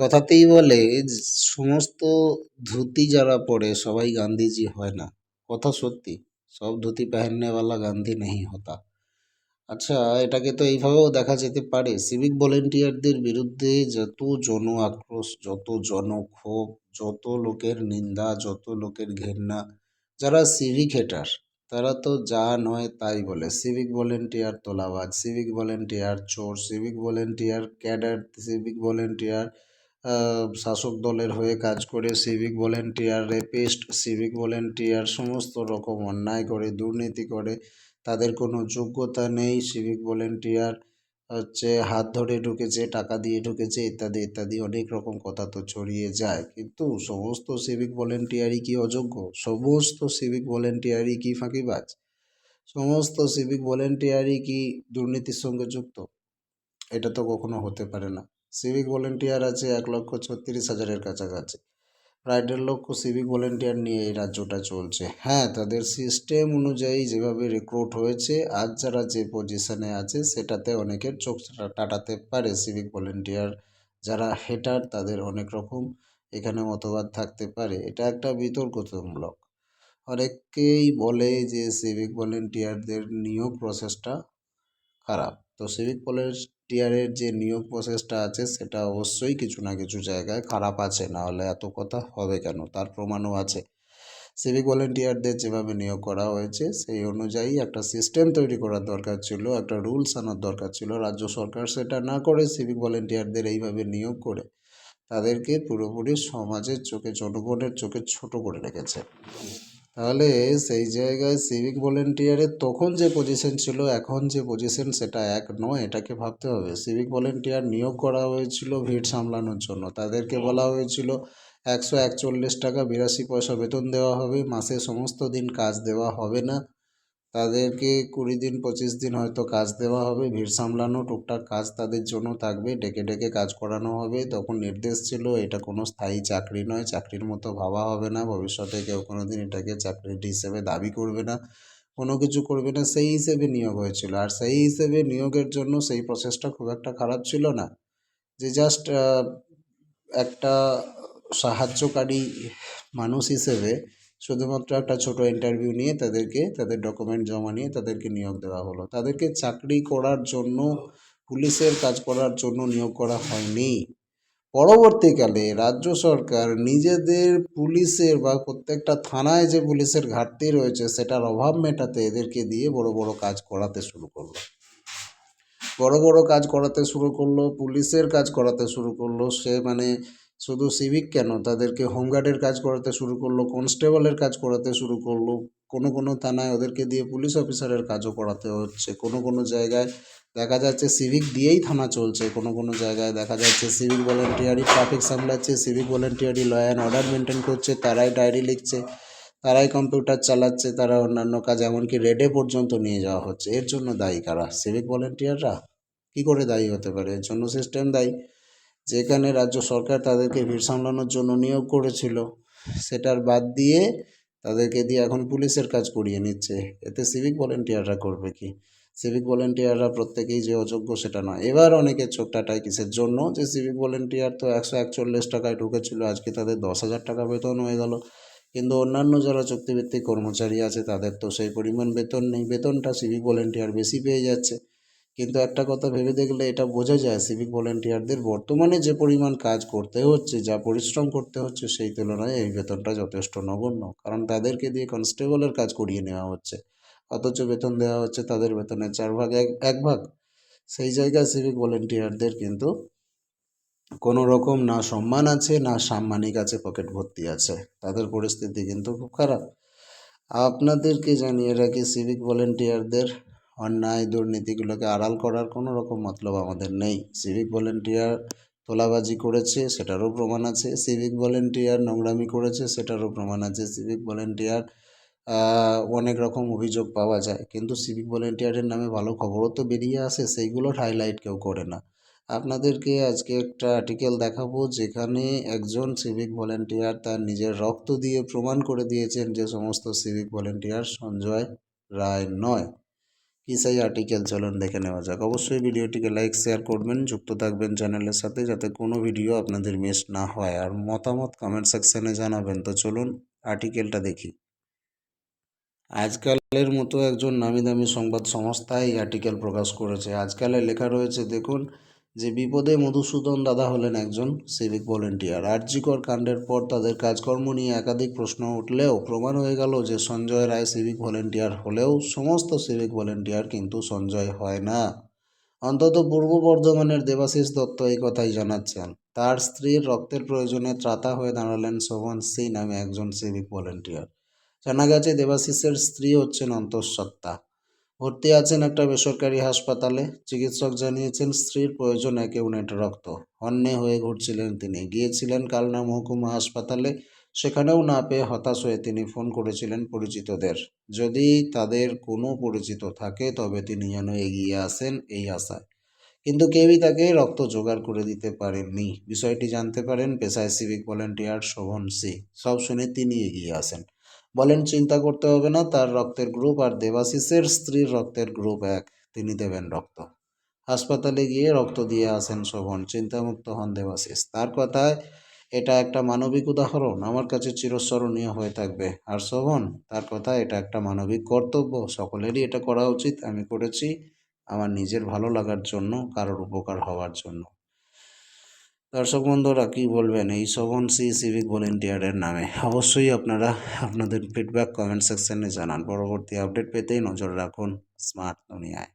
কথাতেই বলে সমস্ত ধুতি যারা পরে সবাই গান্ধীজি হয় না। কথা সত্যি। সব ধুতি পেহেননে वाला গান্ধী नहीं होता। আচ্ছা, এটাকে তো এইভাবেও দেখা যেতে পারে, সিভিক ভলেন্টিয়ারদের বিরুদ্ধে যত জন আক্রোশ, যত জনক্ষোভ, যত লোকের নিন্দা, যত লোকের ঘেন্না, যারা সিভিক হেটার তারা তো যা নয় তাই বলে। সিভিক ভলেন্টিয়ার তোলাবাজ, সিভিক ভলেন্টিয়ার চোর, civic volunteer cadre, civic volunteer শাসক দলের হয়ে কাজ করে, civic volunteer rapist, civic volunteer সমস্ত রকম অন্যায় করে, দুর্নীতি করে, তাদের কোনো যোগ্যতা নেই, সিভিক ভলেন্টিয়ার হচ্ছে হাত ধরে ঢুকেছে, টাকা দিয়ে ঢুকেছে, ইত্যাদি ইত্যাদি অনেক রকম কথা তো ছড়িয়ে যায়। কিন্তু সমস্ত সিভিক ভলেন্টিয়ারই কি অযোগ্য? সমস্ত সিভিক ভলেন্টিয়ারই কি ফাঁকিবাজ? সমস্ত সিভিক ভলেন্টিয়ারই কি দুর্নীতির সঙ্গে যুক্ত? এটা তো কখনো হতে পারে না। সিভিক ভলেন্টিয়ার আছে 1,36,000-এর কাছাকাছি। প্রায় 1.5 লক্ষ সিভিক ভলেন্টিয়ার নিয়ে এই রাজ্যটা চলছে। হ্যাঁ, তাদের সিস্টেম অনুযায়ী যেভাবে রিক্রুট হয়েছে, আজ যারা যে পজিশনে আছে সেটাতে অনেকের চোখ টাটাতে পারে। সিভিক ভলেন্টিয়ার যারা হেটার তাদের অনেক রকম এখানে মতবাদ থাকতে পারে। এটা একটা বিতর্কমূলক। অনেকেই বলে যে সিভিক ভলেন্টিয়ারদের নিয়োগ প্রসেসটা খারাপ। তো সিভিক ভলেন্টিয়ারের যে নিয়োগ প্রসেসটা আছে সেটা অবশ্যই কিছু না কিছু জায়গায় খারাপ আছে, না হলে এত কথা হবে কেন? তার প্রমাণও আছে। সিভিক ভলেন্টিয়ারদের যেভাবে নিয়োগ করা হয়েছে সেই অনুযায়ী একটা সিস্টেম তৈরি করার দরকার ছিল, একটা রুলস আনার দরকার ছিল। রাজ্য সরকার সেটা না করে সিভিক ভলেন্টিয়ারদের এইভাবে নিয়োগ করে তাদেরকে পুরোপুরি সমাজের চোখে, জনগণের চোখে ছোট করে রেখেছে। তাহলে সেই জায়গায় সিভিক ভলেন্টিয়ারের তখন যে পজিশন ছিল, এখন যে পজিশন সেটা এক নয়, এটাকে ভাবতে হবে। সিভিক ভলেন্টিয়ার নিয়োগ করা হয়েছিল ভিড় সামলানোর জন্য। তাদেরকে বলা হয়েছিল 141 টাকা 82 পয়সা বেতন দেওয়া হবে, মাসে সমস্ত দিন কাজ দেওয়া হবে না, তাদেরকে 20 দিন 25 দিন হয়তো কাজ দেওয়া হবে, ভিড় সামলানো টুকটাক কাজ তাদের জন্য থাকবে, ডেকে ডেকে কাজ করানো হবে। তখন নির্দেশ ছিল এটা কোনো স্থায়ী চাকরি নয়, চাকরির মতো ভাবা হবে না, ভবিষ্যতে কেউ কোনো দিন এটাকে চাকরি হিসেবে দাবি করবে না, কোনো কিছু করবে না, সেই হিসেবে নিয়োগ হয়েছিল। আর সেই হিসেবে নিয়োগের জন্য সেই প্রসেসটা খুব একটা খারাপ ছিল না, যে জাস্ট একটা সাহায্যকারী মানুষ হিসেবে শুধুমাত্র একটা ছোট ইন্টারভিউ নিয়ে তাদেরকে তাদের ডকুমেন্ট জমা নিয়ে তাদেরকে নিয়োগ দেওয়া হলো। তাদেরকে চাকরি করার জন্য, পুলিশের কাজ করার জন্য নিয়োগ করা হয়নি। পরবর্তীকালে রাজ্য সরকার নিজেদের পুলিশের বা প্রত্যেকটা থানায় যে পুলিশের ঘাটতি রয়েছে সেটার অভাব মেটাতে এদেরকে দিয়ে বড় বড় কাজ করাতে শুরু করলো। বড় বড় কাজ করাতে শুরু করলো, পুলিশের কাজ করাতে শুরু করলো। সে মানে শুধু সিভিক কেন, তাদেরকে হোমগার্ডের কাজ করাতে শুরু করলো, কনস্টেবলের কাজ করাতে শুরু করলো। কোনো কোনো থানায় ওদেরকে দিয়ে পুলিশ অফিসারের কাজও করাতে হচ্ছে। কোনো কোনো জায়গায় দেখা যাচ্ছে সিভিক দিয়েই থানা চলছে, কোনো কোনো জায়গায় দেখা যাচ্ছে সিভিক ভলেন্টিয়ারই ট্রাফিক সামলাচ্ছে, সিভিক ভলেন্টিয়ারই ল অ্যান্ড অর্ডার মেনটেন করছে, তারাই ডায়েরি লিখছে, তারাই কম্পিউটার চালাচ্ছে, তারা অন্যান্য কাজ এমনকি রেডে পর্যন্ত নিয়ে যাওয়া হচ্ছে। এর জন্য দায়ী কারা? সিভিক ভলেন্টিয়াররা? কী করে দায়ী হতে পারে? এর জন্য সিস্টেম দায়ী। যেখানে রাজ্য সরকার তাদেরকে ভিড় সামলানোর জন্য নিয়োগ করেছিল সেটার বাদ দিয়ে তাদেরকে দিয়ে এখন পুলিশের কাজ করিয়ে নিচ্ছে। এতে সিভিক ভলেন্টিয়াররা করবে কি? সিভিক ভলেন্টিয়াররা প্রত্যেকেই যে অযোগ্য সেটা নয়। এবার অনেকের চোখ টাটায় কিসের জন্য? যে সিভিক ভলেন্টিয়ার তো 141 টাকায় ঢুকেছিল, আজকে তাদের 10,000 টাকা বেতন হয়ে গেল। কিন্তু অন্যান্য যারা চুক্তিভিত্তিক কর্মচারী আছে তাদের তো সেই পরিমাণ বেতন নেই, বেতনটা সিভিক ভলেন্টিয়ার বেশি পেয়ে যাচ্ছে। কিন্তু একটা কথা ভেবে দেখলে এটা বোঝা যায় সিভিক ভলেন্টিয়ারদের বর্তমানে যে পরিমাণ কাজ করতে হচ্ছে, যা পরিশ্রম করতে হচ্ছে, সেই তুলনায় এই বেতনটা যথেষ্ট নগণ্য। কারণ তাদেরকে দিয়ে কনস্টেবলের কাজ করিয়ে নেওয়া হচ্ছে, অথচ বেতন দেওয়া হচ্ছে তাদের বেতনের 4 ভাগ 1 ভাগ। সেই জায়গায় সিভিক ভলেন্টিয়ারদের কিন্তু কোনো রকম না সম্মান আছে, না সাম্মানিক আছে, পকেট ভর্তি আছে। তাদের পরিস্থিতি কিন্তু খুব খারাপ। আপনাদেরকে জানিয়ে রাখি, সিভিক ভলেন্টিয়ারদের অন্যায় দুর্নীতিগুলোকে আড়াল করার কোনো রকম মতলব আমাদের নেই। সিভিক ভলেন্টিয়ার তোলাবাজি করেছে সেটারও প্রমাণ আছে, সিভিক ভলেন্টিয়ার নোংরামি করেছে সেটারও প্রমাণ আছে, সিভিক ভলেন্টিয়ার অনেক রকম অভিযোগ পাওয়া যায়, কিন্তু সিভিক ভলেন্টিয়ারের নামে ভালো খবরও তো বেরিয়ে আসে, সেইগুলোর হাইলাইট কেউ করে না। আপনাদেরকে আজকে একটা আর্টিকেল দেখাবো যেখানে একজন সিভিক ভলেন্টিয়ার তার নিজের রক্ত দিয়ে প্রমাণ করে দিয়েছেন যে সমস্ত সিভিক ভলেন্টিয়ার সঞ্জয় রায় নয়। কি সেই আর্টিকেল, চলুন দেখে নেওয়া যাক। অবশ্যই ভিডিওটিকে লাইক শেয়ার করবেন, যুক্ত থাকবেন চ্যানেলের সাথে যাতে কোনো ভিডিও আপনাদের মিস না হয়, আর মতামত কমেন্ট সেকশনে জানাবেন। তো চলুন আর্টিকেলটা দেখি। আজকালের মতো একজন নামি দামি সংবাদ সংস্থা এই আর্টিকেল প্রকাশ করেছে। আজকালে লেখা রয়েছে দেখুন যে বিপদে মধুসূদন দাদা হলেন একজন সিভিক ভলেন্টিয়ার। আরজিকর কাণ্ডের পর তাদের কাজকর্ম নিয়ে একাধিক প্রশ্ন উঠলেও প্রমাণ হয়ে গেল যে সঞ্জয় রায় সিভিক ভলেন্টিয়ার হলেও সমস্ত সিভিক ভলেন্টিয়ার কিন্তু সঞ্জয় হয় না। অন্তত পূর্ব বর্ধমানের দেবাশিস দত্ত এই কথাই জানাচ্ছেন। তার স্ত্রীর রক্তের প্রয়োজনে ত্রাতা হয়ে দাঁড়ালেন শোভন সি নামে একজন সিভিক ভলেন্টিয়ার। জানা গেছে দেবাশিসের স্ত্রী হচ্ছেন অন্তঃসত্ত্বা, ভর্তি আছেন একটা বেসরকারি হাসপাতালে। চিকিৎসক জানিয়েছেন স্ত্রীর প্রয়োজন 1 ইউনিট রক্ত। হন্যে হয়ে ঘুরছিলেন তিনি, গিয়েছিলেন কালনা মহকুমা হাসপাতালে। সেখানেও না পেয়ে হতাশ হয়ে তিনি ফোন করেছিলেন পরিচিতদের, যদি তাদের কোনো পরিচিত থাকে তবে তিনি যেন এগিয়ে আসেন এই আশায়। কিন্তু কেউই তাকে রক্ত জোগাড় করে দিতে পারেননি। বিষয়টি জানতে পারেন পেশায় সিভিক ভলেন্টিয়ার শোভন সি। সব শুনে তিনি এগিয়ে আসেন, বলেন চিন্তা করতে হবে না, তার রক্তের গ্রুপ আর দেবাশিসের স্ত্রীর রক্তের গ্রুপ এক, তিনি দেবেন রক্ত। হাসপাতালে গিয়ে রক্ত দিয়ে আসেন শোভন, চিন্তামুক্ত হন দেবাশিস। তার কথায় এটা একটা মানবিক উদাহরণ, আমার কাছে চিরস্মরণীয় হয়ে থাকবে। আর শোভন, তার কথা এটা একটা মানবিক কর্তব্য, সকলেরই এটা করা উচিত। আমি করেছি আমার নিজের ভালো লাগার জন্য, কারোর উপকার হওয়ার জন্য। দর্শক বন্ধুরা কী বলবেন এই শোভন সি সিভিক ভলেন্টিয়ারের নামে? অবশ্যই আপনারা আপনাদের ফিডব্যাক কমেন্ট সেকশনে জানান। পরবর্তী আপডেট পেতেই নজর রাখুন স্মার্ট দুনিয়ায়।